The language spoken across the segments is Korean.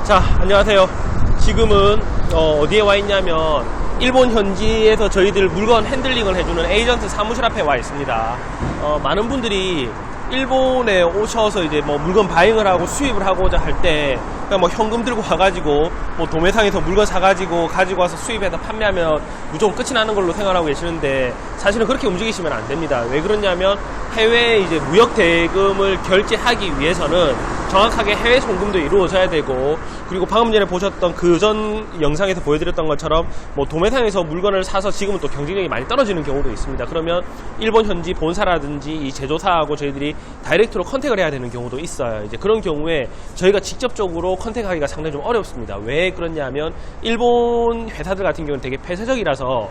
자, 안녕하세요. 지금은 어디에 와 있냐면 일본 현지에서 저희들 물건 핸들링을 해주는 에이전트 사무실 앞에 와 있습니다. 많은 분들이 일본에 오셔서 이제 뭐 물건 바잉을 하고 수입을 하고자 할 때 그냥 뭐 현금 들고 와가지고 뭐 도매상에서 물건 사가지고 가지고 와서 수입해서 판매하면 무조건 끝이 나는 걸로 생각하고 계시는데 사실은 그렇게 움직이시면 안 됩니다. 왜 그러냐면 해외에 이제 무역 대금을 결제하기 위해서는 정확하게 해외 송금도 이루어져야 되고, 그리고 방금 전에 보셨던 그 전 영상에서 보여드렸던 것처럼 뭐 도매상에서 물건을 사서 지금은 또 경쟁력이 많이 떨어지는 경우도 있습니다. 그러면 일본 현지 본사라든지 이 제조사하고 저희들이 다이렉트로 컨택을 해야 되는 경우도 있어요. 이제 그런 경우에 저희가 직접적으로 컨택하기가 상당히 좀 어렵습니다. 왜 그러냐면 일본 회사들 같은 경우는 되게 폐쇄적이라서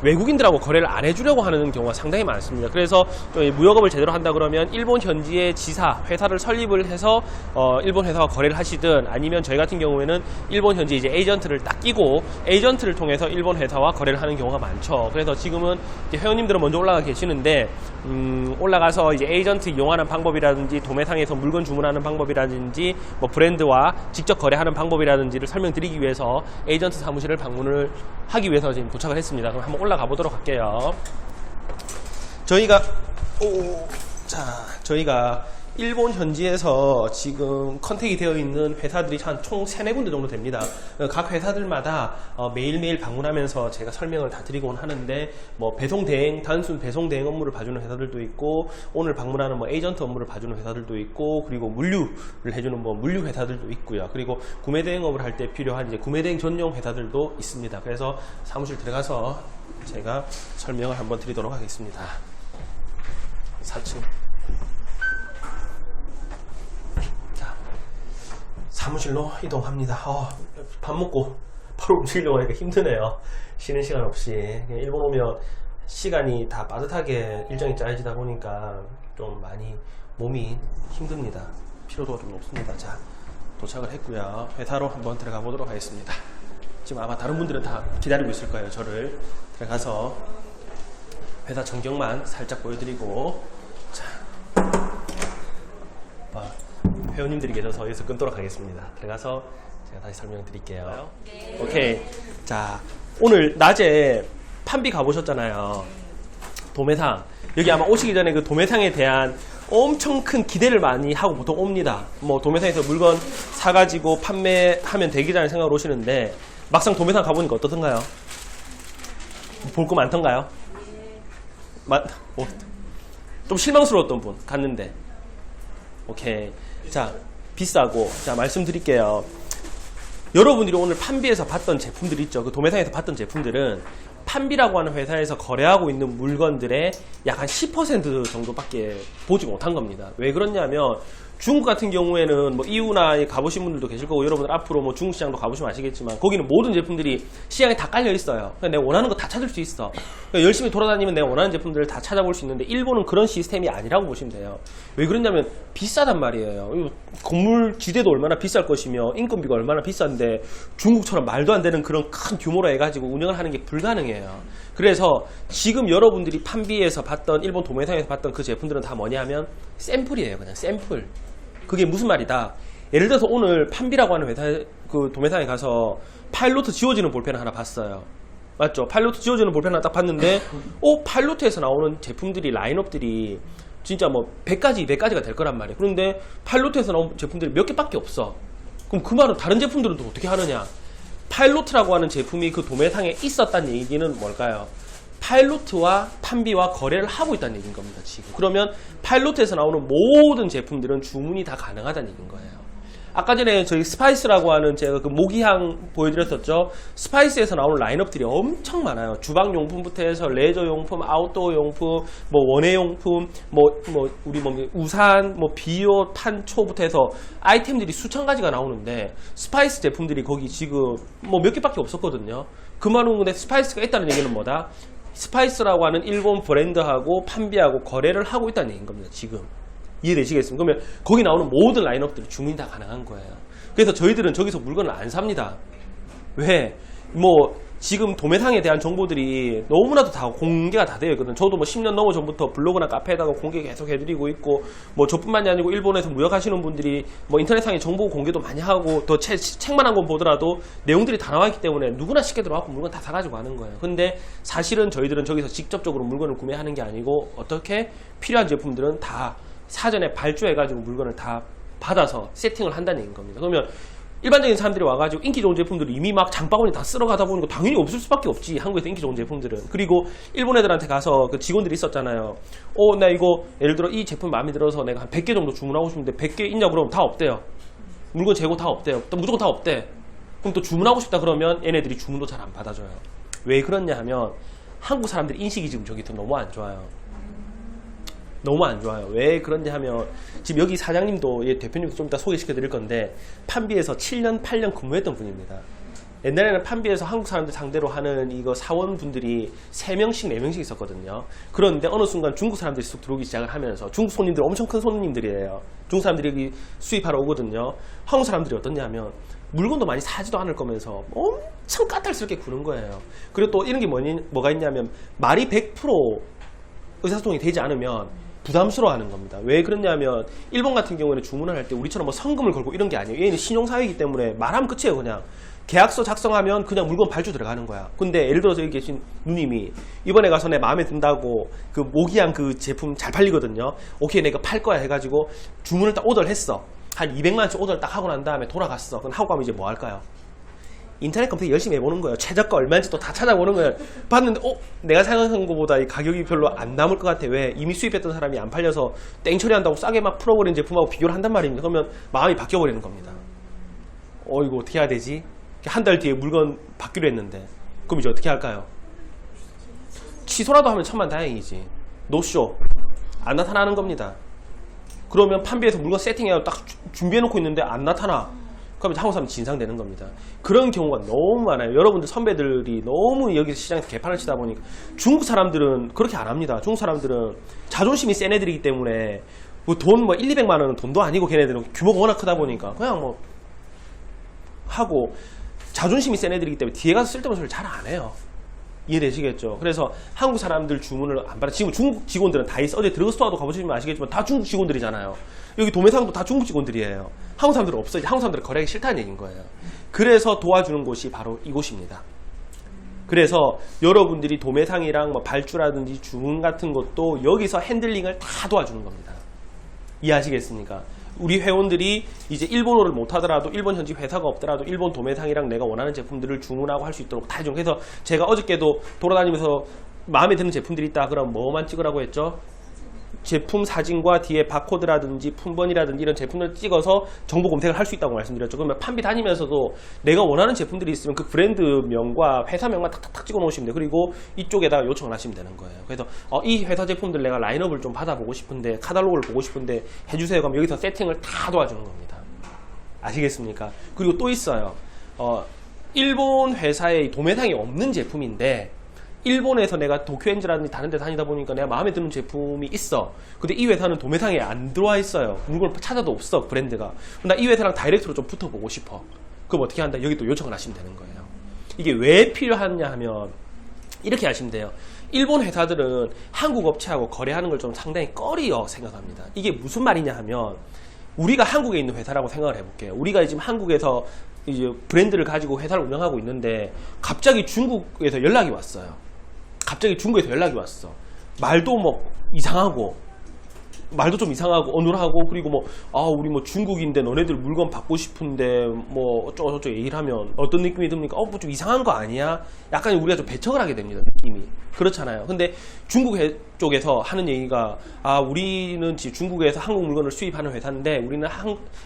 외국인들하고 거래를 안 해주려고 하는 경우가 상당히 많습니다. 그래서 무역업을 제대로 한다 그러면 일본 현지의 지사, 회사를 설립을 해서 일본 회사와 거래를 하시든, 아니면 저희 같은 경우에는 일본 현지 이제 에이전트를 딱 끼고 에이전트를 통해서 일본 회사와 거래를 하는 경우가 많죠. 그래서 지금은 이제 회원님들은 먼저 올라가 계시는데 올라가서 이제 에이전트 이용하는 방법이라든지 도매상에서 물건 주문하는 방법이라든지 뭐 브랜드와 직접 거래하는 방법이라든지를 설명드리기 위해서 에이전트 사무실을 방문을 하기 위해서 지금 도착을 했습니다. 그럼 한번 올라가 보도록 할게요. 저희가 일본 현지에서 지금 컨택이 되어 있는 회사들이 한 총 3-4군데 정도 됩니다. 각 회사들마다 매일매일 방문하면서 제가 설명을 다 드리곤 하는데, 뭐 배송대행, 단순 배송대행 업무를 봐주는 회사들도 있고, 오늘 방문하는 뭐 에이전트 업무를 봐주는 회사들도 있고, 그리고 물류를 해주는 뭐 물류 회사들도 있고요. 그리고 구매대행업을 할 때 필요한 이제 구매대행 전용 회사들도 있습니다. 그래서 사무실 들어가서 제가 설명을 한번 드리도록 하겠습니다. 4층. 사무실로 이동합니다. 밥 먹고 바로 움직이려고 하니까 힘드네요. 쉬는 시간 없이. 일본 오면 시간이 다 빠듯하게 일정이 짜여지다 보니까 좀 많이 몸이 힘듭니다. 피로도가 좀 높습니다. 자, 도착을 했고요. 회사로 한번 들어가 보도록 하겠습니다. 지금 아마 다른 분들은 다 기다리고 있을 거예요. 저를 들어가서 회사 전경만 살짝 보여드리고, 자, 회원님들이 계셔서 여기서 끊도록 하겠습니다. 들어가서 제가 다시 설명드릴게요. 오케이. 자, 오늘 낮에 판비 가보셨잖아요. 도매상. 여기 아마 오시기 전에 그 도매상에 대한 엄청 큰 기대를 많이 하고 보통 옵니다. 뭐 도매상에서 물건 사가지고 판매하면 되기라는 생각으로 오시는데, 막상 도매상 가보니까 어떻던가요? 볼 거 많던가요? 좀 실망스러웠던 분 갔는데. 오케이. 자, 비싸고. 자, 말씀드릴게요. 여러분들이 오늘 판비에서 봤던 제품들 있죠. 그 도매상에서 봤던 제품들은 판비라고 하는 회사에서 거래하고 있는 물건들의 약 한 10% 정도밖에 보지 못한 겁니다. 왜 그러냐면 중국 같은 경우에는 뭐 EU나 가보신 분들도 계실 거고, 여러분들 앞으로 뭐 중국 시장도 가보시면 아시겠지만 거기는 모든 제품들이 시장에 다 깔려 있어요. 그러니까 내가 원하는 거 다 찾을 수 있어. 그러니까 열심히 돌아다니면 내가 원하는 제품들을 다 찾아볼 수 있는데, 일본은 그런 시스템이 아니라고 보시면 돼요. 왜 그러냐면 비싸단 말이에요. 건물 지대도 얼마나 비쌀 것이며 인건비가 얼마나 비싼데 중국처럼 말도 안 되는 그런 큰 규모로 해가지고 운영을 하는 게 불가능해요. 그래서 지금 여러분들이 판비에서 봤던, 일본 도매상에서 봤던 그 제품들은 다 뭐냐 하면 샘플이에요. 그냥 샘플. 그게 무슨 말이다? 예를 들어서 오늘 판비라고 하는 회사, 그 도매상에 가서 파일로트 지워지는 볼펜을 하나 봤어요. 맞죠? 파일로트 지워지는 볼펜 하나 딱 봤는데, 파일로트에서 나오는 제품들이, 라인업들이 진짜 뭐 100가지, 200가지가 될 거란 말이에요. 그런데 파일로트에서 나온 제품들이 몇 개밖에 없어. 그럼 그 말은 다른 제품들은 또 어떻게 하느냐? 파일로트라고 하는 제품이 그 도매상에 있었다는 얘기는 뭘까요? 파일로트와 판비와 거래를 하고 있다는 얘기인 겁니다, 지금. 그러면 파일로트에서 나오는 모든 제품들은 주문이 다 가능하다는 얘기인 거예요. 아까 전에 저희 스파이스라고 하는 제가 그 모기향 보여드렸었죠. 스파이스에서 나오는 라인업들이 엄청 많아요. 주방용품부터 해서 레저용품, 아웃도어용품, 뭐 원예용품, 우리 우산, 비옷, 판초부터 해서 아이템들이 수천 가지가 나오는데, 스파이스 제품들이 거기 지금 몇 개밖에 없었거든요. 그 말은 근데 스파이스가 있다는 얘기는 뭐다? 스파이스라고 하는 일본 브랜드하고 판비하고 거래를 하고 있다는 얘기인 겁니다, 지금. 이해되시겠습니까? 그러면 거기 나오는 모든 라인업들이 주문이 다 가능한 거예요. 그래서 저희들은 저기서 물건을 안 삽니다. 왜? 지금 도매상에 대한 정보들이 너무나도 다 공개가 다 되어 있거든. 저도 뭐 10년 넘어 전부터 블로그나 카페에다가 공개 계속 해드리고 있고, 뭐 저뿐만이 아니고 일본에서 무역하시는 분들이 뭐 인터넷상에 정보 공개도 많이 하고, 더 책만 한 권 보더라도 내용들이 다 나와 있기 때문에 누구나 쉽게 들어와서 물건 다 사가지고 가는 거예요. 근데 사실은 저희들은 저기서 직접적으로 물건을 구매하는 게 아니고, 어떻게 필요한 제품들은 다 사전에 발주해가지고 물건을 다 받아서 세팅을 한다는 얘기인 겁니다. 그러면 일반적인 사람들이 와가지고 인기 좋은 제품들을 이미 막 장바구니 다 쓸어 가다 보니까 당연히 없을 수밖에 없지. 한국에서 인기 좋은 제품들은. 그리고 일본 애들한테 가서 그 직원들이 있었잖아요. 나 이거 예를 들어 이 제품 마음에 들어서 내가 한 100개 정도 주문하고 싶은데 100개 있냐 그러면 다 없대요. 물건 재고 다 없대요. 또 무조건 다 없대. 그럼 또 주문하고 싶다 그러면 얘네들이 주문도 잘 안 받아줘요. 왜 그러냐 하면 한국 사람들 인식이 지금 저기 너무 안 좋아요. 너무 안 좋아요. 왜 그런지 하면 지금 여기 사장님도 대표님도 좀 이따 소개시켜 드릴 건데 판비에서 7년 8년 근무했던 분입니다. 옛날에는 판비에서 한국 사람들 상대로 하는 이거 사원분들이 3명씩 4명씩 있었거든요. 그런데 어느 순간 중국 사람들이 쑥 들어오기 시작을 하면서 중국 손님들 엄청 큰 손님들이에요. 중국 사람들이 여기 수입하러 오거든요. 한국 사람들이 어떻냐 하면 물건도 많이 사지도 않을 거면서 엄청 까탈스럽게 구는 거예요. 그리고 또 이런 게 뭐가 있냐면 말이 100% 의사소통이 되지 않으면 부담스러워하는 겁니다. 왜 그러냐면 일본 같은 경우에는 주문을 할 때 우리처럼 뭐 성금을 걸고 이런 게 아니에요. 얘는 신용사회이기 때문에 말하면 끝이에요. 그냥 계약서 작성하면 그냥 물건 발주 들어가는 거야. 근데 예를 들어서 여기 계신 누님이 이번에 가서 내 마음에 든다고 그 모기향 그 제품 잘 팔리거든요. 오케이 내가 팔 거야 해가지고 주문을 딱 오더를 했어. 한 200만원치 오더를 딱 하고 난 다음에 돌아갔어. 그럼 하고 가면 이제 뭐 할까요? 인터넷 검색 열심히 해보는 거예요. 최저가 얼마인지 또 다 찾아보는 거예요. 봤는데 내가 생각한 것보다 이 가격이 별로 안 남을 것 같아. 왜? 이미 수입했던 사람이 안 팔려서 땡처리 한다고 싸게 막 풀어버린 제품하고 비교를 한단 말입니다. 그러면 마음이 바뀌어버리는 겁니다. 이거 어떻게 해야 되지? 한 달 뒤에 물건 받기로 했는데 그럼 이제 어떻게 할까요? 취소라도 하면 천만다행이지. 노쇼 안 나타나는 겁니다. 그러면 판비에서 물건 세팅해서 딱 준비해놓고 있는데 안 나타나. 그러면 한국 사람 진상되는 겁니다. 그런 경우가 너무 많아요. 여러분들 선배들이 너무 여기서 시장에서 개판을 치다 보니까 중국 사람들은 그렇게 안 합니다. 중국 사람들은 자존심이 센 애들이기 때문에 돈 1, 200만 원은 돈도 아니고 걔네들은 규모가 워낙 크다 보니까 그냥 뭐 하고 자존심이 센 애들이기 때문에 뒤에 가서 쓸데없는 소리를 잘 안 해요. 이해되시겠죠? 그래서 한국 사람들 주문을 안 받아. 지금 중국 직원들은 다 있어. 어제 드러그스토어도 가보시면 아시겠지만 다 중국 직원들이잖아요. 여기 도매상도 다 중국 직원들이에요. 한국 사람들은 없어요. 한국 사람들은 거래하기 싫다는 얘기인 거예요. 그래서 도와주는 곳이 바로 이곳입니다. 그래서 여러분들이 도매상이랑 뭐 발주라든지 주문 같은 것도 여기서 핸들링을 다 도와주는 겁니다. 이해하시겠습니까? 우리 회원들이 이제 일본어를 못하더라도 일본 현지 회사가 없더라도 일본 도매상이랑 내가 원하는 제품들을 주문하고 할 수 있도록 다 해주는. 그래서 제가 어저께도 돌아다니면서 마음에 드는 제품들이 있다 그럼 뭐만 찍으라고 했죠? 제품 사진과 뒤에 바코드라든지 품번이라든지 이런 제품을 찍어서 정보 검색을 할 수 있다고 말씀드렸죠. 그러면 판비 다니면서도 내가 원하는 제품들이 있으면 그 브랜드명과 회사명만 탁탁탁 찍어 놓으시면 돼요. 그리고 이쪽에다가 요청을 하시면 되는 거예요. 그래서 이 회사 제품들 내가 라인업을 좀 받아보고 싶은데 카탈로그를 보고 싶은데 해주세요. 그럼 여기서 세팅을 다 도와주는 겁니다. 아시겠습니까? 그리고 또 있어요. 일본 회사의 도매상이 없는 제품인데 일본에서 내가 도쿄엔즈라든지 다른 데 다니다 보니까 내가 마음에 드는 제품이 있어. 근데 이 회사는 도매상에 안 들어와 있어요. 물건을 찾아도 없어, 브랜드가. 나 이 회사랑 다이렉트로 좀 붙어보고 싶어. 그럼 어떻게 한다? 여기 또 요청을 하시면 되는 거예요. 이게 왜 필요하냐 하면 이렇게 하시면 돼요. 일본 회사들은 한국 업체하고 거래하는 걸 좀 상당히 꺼리어 생각합니다. 이게 무슨 말이냐 하면 우리가 한국에 있는 회사라고 생각을 해볼게요. 우리가 지금 한국에서 이제 브랜드를 가지고 회사를 운영하고 있는데 갑자기 중국에서 연락이 왔어요. 갑자기 중국에서 연락이 왔어. 말도 뭐 이상하고 말도 좀 이상하고 어눌하고 그리고 뭐 우리 뭐 중국인데 너네들 물건 받고 싶은데 뭐 어쩌고저쩌고 얘기를 하면 어떤 느낌이 듭니까? 뭐 좀 이상한 거 아니야? 약간 우리가 좀 배척을 하게 됩니다. 느낌이. 그렇잖아요. 근데 중국 쪽에서 하는 얘기가 우리는 중국에서 한국 물건을 수입하는 회사인데 우리는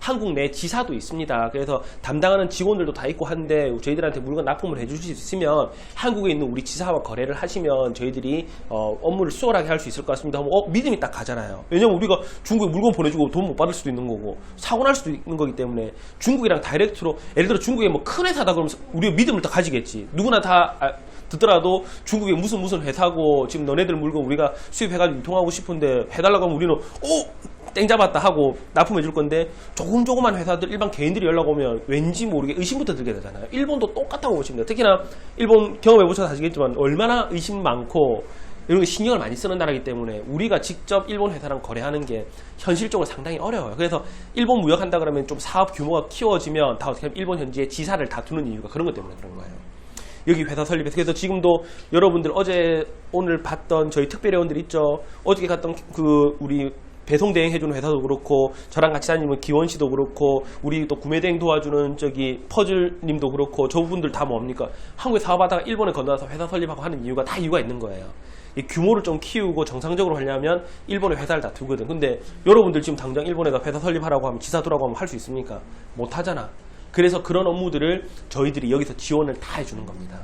한국 내 지사도 있습니다. 그래서 담당하는 직원들도 다 있고 한데 저희들한테 물건 납품을 해주실 수 있으면 한국에 있는 우리 지사와 거래를 하시면 저희들이 업무를 수월하게 할 수 있을 것 같습니다. 하면 믿음이 딱 가잖아요. 왜냐면 우리가 중국에 물건 보내주고 돈 못 받을 수도 있는 거고 사고 날 수도 있는 거기 때문에 중국이랑 다이렉트로 예를 들어 중국에 뭐 큰 회사다 그러면 우리가 믿음을 딱 가지겠지. 누구나 다 듣더라도 중국에 무슨 회사고 지금 너네들 물건 우리가 수입해가지고 유통하고 싶은데 해달라고 하면 우리는 땡 잡았다 하고 납품해 줄 건데 조그만 회사들 일반 개인들이 연락 오면 왠지 모르게 의심부터 들게 되잖아요. 일본도 똑같다고 보시면 돼요. 특히나 일본 경험해 보셔서 아시겠지만 얼마나 의심 많고 이런 게 신경을 많이 쓰는 나라이기 때문에 우리가 직접 일본 회사랑 거래하는 게 현실적으로 상당히 어려워요. 그래서 일본 무역한다 그러면 좀 사업 규모가 키워지면 다 어떻게 하면 일본 현지에 지사를 다 두는 이유가 그런 것 때문에 그런 거예요. 여기 회사 설립해서. 그래서 지금도 여러분들 어제 오늘 봤던 저희 특별회원들 있죠. 어저께 갔던 그 우리 배송 대행 해주는 회사도 그렇고 저랑 같이 다니는 기원 씨도 그렇고 우리 또 구매 대행 도와주는 저기 퍼즐 님도 그렇고 저분들 다 뭡니까? 한국에 사업하다가 일본에 건너와서 회사 설립하고 하는 이유가 다 이유가 있는 거예요. 이 규모를 좀 키우고 정상적으로 하려면 일본에 회사를 다 두거든. 근데 여러분들 지금 당장 일본에다 회사 설립하라고 하면 지사 두라고 하면 할 수 있습니까? 못 하잖아. 그래서 그런 업무들을 저희들이 여기서 지원을 다 해주는 겁니다.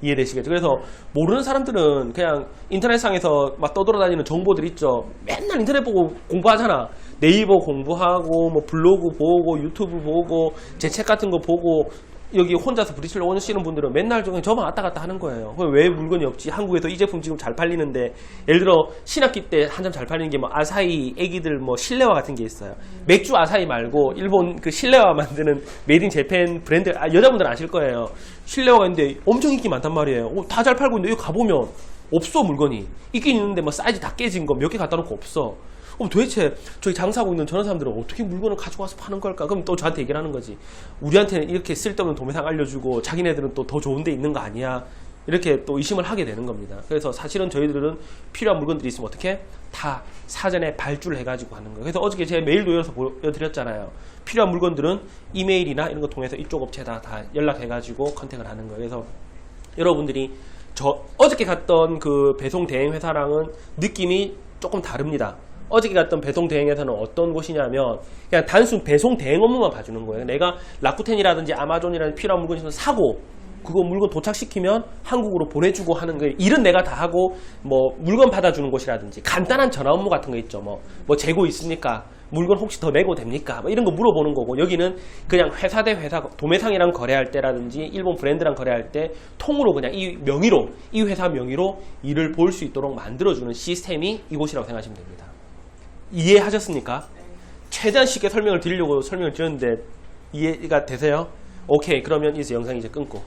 이해되시겠죠? 그래서 모르는 사람들은 그냥 인터넷상에서 막 떠돌아다니는 정보들 있죠. 맨날 인터넷 보고 공부하잖아. 네이버 공부하고 뭐 블로그 보고 유튜브 보고 제 책 같은 거 보고 여기 혼자서 부딪히려고 오시는 분들은 맨날 중에 저만 왔다 갔다 하는 거예요. 왜 물건이 없지? 한국에서 이 제품 지금 잘 팔리는데 예를 들어 신학기 때 한참 잘 팔리는 게 뭐 아사히 애기들 뭐 실내화 같은 게 있어요. 맥주 아사히 말고 일본 그 실내화 만드는 메이드 인 재팬 브랜드 여자분들은 아실 거예요. 실내화가 있는데 엄청 인기 많단 말이에요. 다 잘 팔고 있는데 여기 가보면 없어 물건이. 있긴 있는데 뭐 사이즈 다 깨진 거 몇 개 갖다 놓고 없어. 도대체 저기 장사하고 있는 저런 사람들은 어떻게 물건을 가지고 와서 파는 걸까? 그럼 또 저한테 얘기를 하는 거지. 우리한테는 이렇게 쓸데없는 도매상 알려주고 자기네들은 또 더 좋은 데 있는 거 아니야? 이렇게 또 의심을 하게 되는 겁니다. 그래서 사실은 저희들은 필요한 물건들이 있으면 어떻게? 다 사전에 발주를 해가지고 하는 거예요. 그래서 어저께 제 메일도 열어서 보여드렸잖아요. 필요한 물건들은 이메일이나 이런 거 통해서 이쪽 업체다 다 연락해가지고 컨택을 하는 거예요. 그래서 여러분들이 어저께 갔던 그 배송 대행 회사랑은 느낌이 조금 다릅니다. 어저께 갔던 배송 대행에서는 어떤 곳이냐면 그냥 단순 배송 대행 업무만 봐주는 거예요. 내가 라쿠텐이라든지 아마존이라든지 필요한 물건 있으면 사고 그거 물건 도착시키면 한국으로 보내주고 하는 거 일은 내가 다 하고 뭐 물건 받아주는 곳이라든지 간단한 전화 업무 같은 거 있죠. 뭐 재고 있습니까? 물건 혹시 더 내고 됩니까? 뭐 이런 거 물어보는 거고 여기는 그냥 회사 대 회사 도매상이랑 거래할 때라든지 일본 브랜드랑 거래할 때 통으로 그냥 이 명의로 이 회사 명의로 일을 볼 수 있도록 만들어주는 시스템이 이곳이라고 생각하시면 됩니다. 이해하셨습니까? 최대한 쉽게 설명을 드리려고 설명을 드렸는데 이해가 되세요? 오케이, 그러면 이제 영상 이제 끊고